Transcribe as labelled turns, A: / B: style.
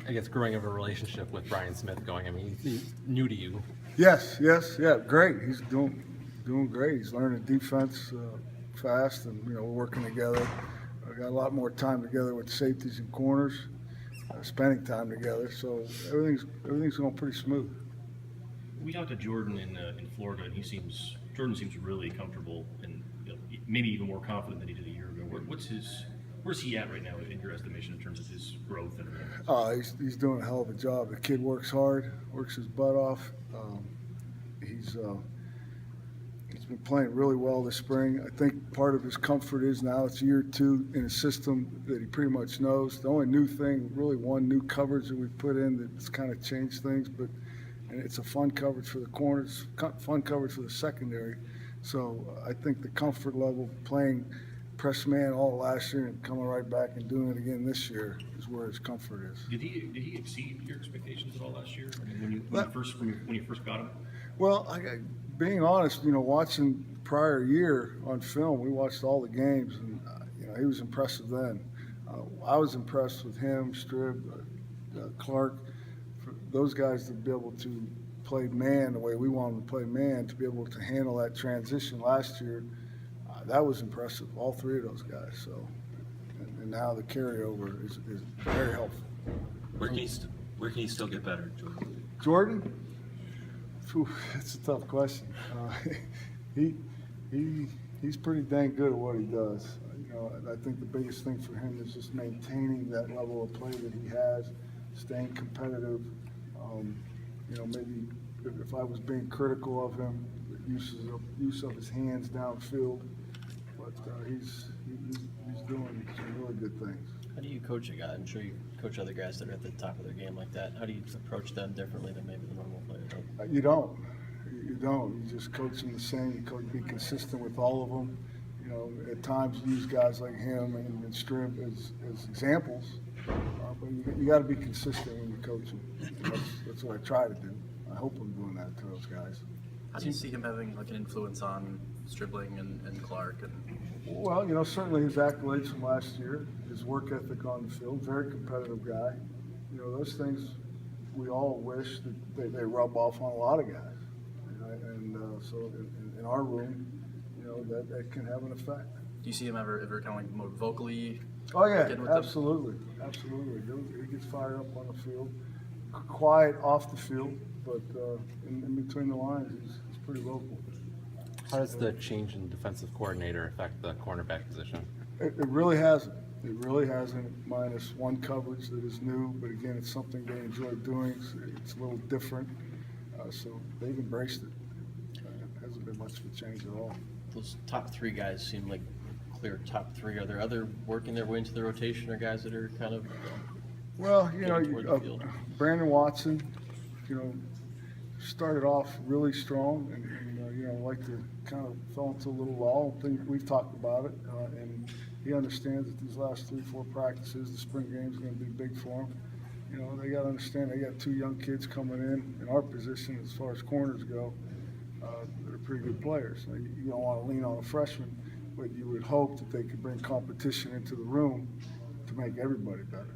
A: I guess, growing of a relationship with Brian Smith going? I mean, he's new to you.
B: Yes, yeah, great. He's doing great. He's learning defense fast, and we're working together. We got a lot more time together with safeties and corners, spending time together. So everything's going pretty smooth.
C: We talked to Jordan in Florida, and Jordan seems really comfortable and maybe even more confident than he did a year ago. Where's he at right now in your estimation in terms of his growth and everything?
B: He's doing a hell of a job. The kid works hard, works his butt off. He's been playing really well this spring. I think part of his comfort is now it's year 2 in a system that he pretty much knows. The only new thing, really one new coverage that we put in that's kind of changed things, and it's a fun coverage for the corners, fun coverage for the secondary. So I think the comfort level playing press man all last year and coming right back and doing it again this year is where his comfort is.
C: Did he exceed your expectations at all last year? I mean, when you first got him?
B: Well, being honest, watching prior year on film, we watched all the games, and he was impressive then. I was impressed with him, Strib, Clark, for those guys to be able to play man the way we want them to play man, to be able to handle that transition last year. That was impressive, all 3 of those guys. So, and now the carryover is very helpful.
D: Where can he still get better, Jordan?
B: Jordan? Whew, it's a tough question. He's pretty dang good at what he does. I think the biggest thing for him is just maintaining that level of play that he has, staying competitive. Maybe if I was being critical of him, use of his hands downfield, but he's doing some really good things.
E: How do you coach a guy? I'm sure you coach other guys that are at the top of their game like that. How do you approach them differently than maybe the normal player does?
B: You don't. You just coach them the same. You be consistent with all of them. At times use guys like him and Strib as examples, but you got to be consistent when you coach them. That's what I try to do. I hope I'm doing that to those guys.
F: How do you see him having an influence on Stribling and Clark?
B: Well, certainly his accolades from last year, his work ethic on the field, very competitive guy. Those things we all wish that they rub off on a lot of guys. So in our room, that can have an effect.
F: Do you see him ever kind of like more vocally?
B: Oh yeah,
F: getting with
B: absolutely. He gets fired up on the field, quiet off the field, but in between the lines, he's pretty vocal.
A: How does the change in defensive coordinator affect the cornerback position?
B: It really hasn't. It really hasn't, minus one coverage that is new, but again, it's something they enjoy doing. It's a little different, so they've embraced it. It hasn't been much of a change at all.
E: Those top 3 guys seem like clear top 3. Are there other working their way into the rotation or guys that are kind of
B: Well,
E: toward the field?
B: Brandon Watson, started off really strong and like to kind of fell into a little lull. We've talked about it, and he understands that these last 3-4 practices, the spring game is going to be big for him. They got to understand they got 2 young kids coming in our position as far as corners go. They're pretty good players. You don't want to lean on a freshman, but you would hope that they could bring competition into the room to make everybody better.